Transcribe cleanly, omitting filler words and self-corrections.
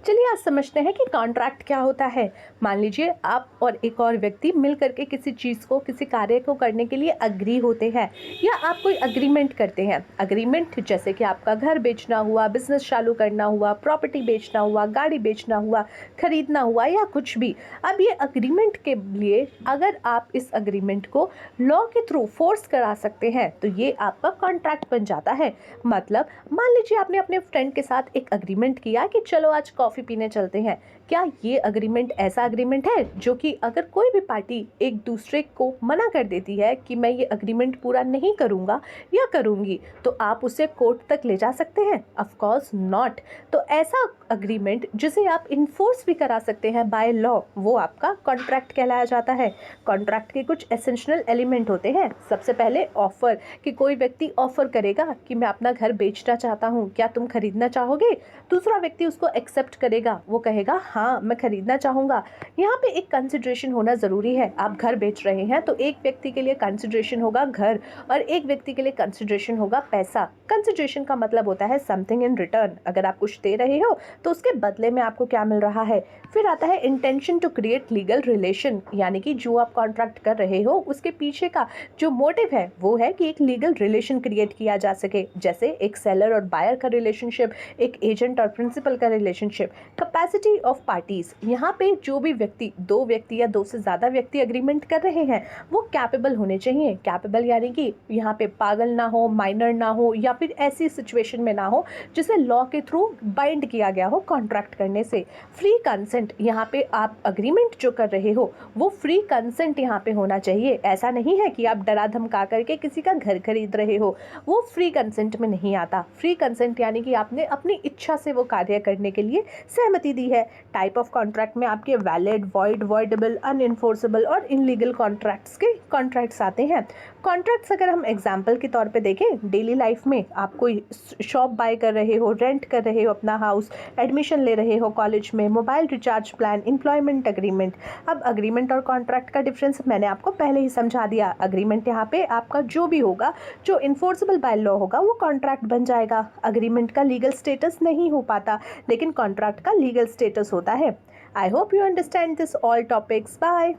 चलिए आज समझते हैं कि कॉन्ट्रैक्ट क्या होता है। मान लीजिए आप और एक और व्यक्ति मिल करके किसी चीज़ को, किसी कार्य को करने के लिए अग्री होते हैं या आप कोई अग्रीमेंट करते हैं। अग्रीमेंट जैसे कि आपका घर बेचना हुआ, बिजनेस चालू करना हुआ, प्रॉपर्टी बेचना हुआ, गाड़ी बेचना हुआ, खरीदना हुआ या कुछ भी। अब ये अग्रीमेंट के लिए अगर आप इस अग्रीमेंट को लॉ के थ्रू फोर्स करा सकते हैं तो ये आपका कॉन्ट्रैक्ट बन जाता है। मतलब मान लीजिए आपने अपने फ्रेंड के साथ एक अग्रीमेंट किया कि चलो आज कॉफ़ी पीने चलते हैं। क्या ये अग्रीमेंट ऐसा अग्रीमेंट है जो कि अगर कोई भी पार्टी एक दूसरे को मना कर देती है कि मैं ये अग्रीमेंट पूरा नहीं करूँगा या करूँगी तो आप उसे कोर्ट तक ले जा सकते हैं? Of course not. तो ऐसा अग्रीमेंट जिसे आप इन्फोर्स भी करा सकते हैं बाय लॉ, वो आपका कॉन्ट्रैक्ट कहलाया जाता है। कॉन्ट्रैक्ट के कुछ एसेंशियल एलिमेंट होते हैं। सबसे पहले ऑफर, कि कोई व्यक्ति ऑफर करेगा कि मैं अपना घर बेचना चाहता हूँ, क्या तुम खरीदना चाहोगे? दूसरा व्यक्ति उसको एक्सेप्ट करेगा, वो कहेगा हाँ मैं खरीदना चाहूँगा। यहाँ पे एक कंसिडरेशन होना ज़रूरी है। आप घर बेच रहे हैं तो एक व्यक्ति के लिए कंसिडरेशन होगा घर और एक व्यक्ति के लिए कंसिडरेशन होगा पैसा। कंसिडरेशन का मतलब होता है समथिंग इन रिटर्न। अगर आप कुछ दे रहे हो तो उसके बदले में आपको क्या मिल रहा है। फिर आता है intention to create legal relation, यानी कि जो आप कॉन्ट्रैक्ट कर रहे हो उसके पीछे का जो मोटिव है वो है कि एक लीगल रिलेशन क्रिएट किया जा सके, जैसे एक सेलर और बायर का रिलेशनशिप, एक एजेंट और प्रिंसिपल का रिलेशनशिप। कैपेसिटी ऑफ पार्टीज, यहाँ पे जो भी व्यक्ति, दो व्यक्ति या दो से ज़्यादा व्यक्ति अग्रीमेंट कर रहे हैं वो कैपेबल होने चाहिए। कैपेबल यानी कि यहाँ पे पागल ना हो, माइनर ना हो या फिर ऐसी सिचुएशन में ना हो जिसे लॉ के थ्रू बाइंड किया गया हो कॉन्ट्रैक्ट करने से। फ्री कंसेंट, यहाँ पे आप अग्रीमेंट जो कर रहे हो वो फ्री कंसेंट यहाँ पे होना चाहिए। ऐसा नहीं है कि आप डरा धमका करके किसी का घर खरीद रहे हो, वो फ्री कंसेंट में नहीं आता। फ्री कंसेंट यानी कि आपने अपनी इच्छा से वो कार्य करने के लिए सहमति दी है। टाइप ऑफ कॉन्ट्रैक्ट में आपके वैलिड, वॉइड, वॉइडेबल, अनइन्फोर्सेबल और इनलीगल कॉन्ट्रैक्ट्स के कॉन्ट्रैक्ट्स आते हैं। कॉन्ट्रैक्ट्स अगर हम एग्जाम्पल के तौर पे देखें, डेली लाइफ में आप कोई शॉप बाय कर रहे हो, रेंट कर रहे हो अपना हाउस, एडमिशन ले रहे हो कॉलेज में, mobile recharge plan, employment agreement. अब अग्रीमेंट और कॉन्ट्रैक्ट का डिफरेंस मैंने आपको पहले ही समझा दिया। अग्रीमेंट यहाँ पे आपका जो भी होगा, जो इन्फोर्सेबल बाय लॉ होगा वो कॉन्ट्रैक्ट बन जाएगा। अग्रीमेंट का लीगल स्टेटस नहीं हो पाता लेकिन कॉन्ट्रैक्ट का लीगल स्टेटस होता है। I hope you understand this all topics. Bye.